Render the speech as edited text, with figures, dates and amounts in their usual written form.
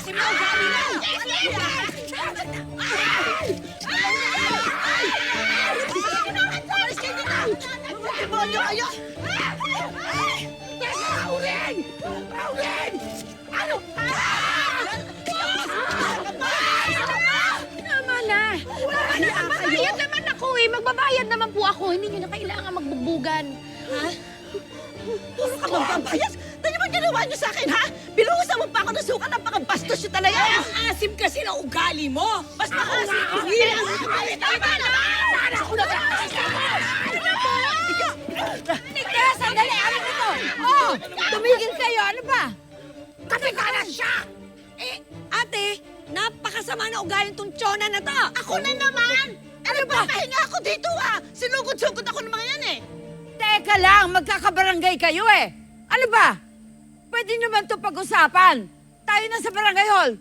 maasim na ugali mo! Demonyo kayo! Pauling! Pauling! Ano? Tama na! Magbabayad naman ako eh! Magbabayad naman po ako! Hindi nyo na kailangan magbubugan. Ha? Puro ka magbabayas? Ano ba ginawa niyo sa akin, ha? Binuhusan mo pa ako ng suka, napakabastos niyo talaga! Ang asim kasi ng ugali mo! Basta asin! Tama na! Sana ako na Nika, sandali! Ano ito? Oh! Tumigil kayo! Ano ba? Kapitanan siya! Ate, napakasama na ugaling tong tsona na to! Ako na naman! Ano ba? Pahinga ako dito, ha? Sinugod-sugod ako ng mga yan, eh! Teka lang, magkakabarangay kayo eh! Ano ba? Pwede naman to pag-usapan. Tayo na sa barangay hall.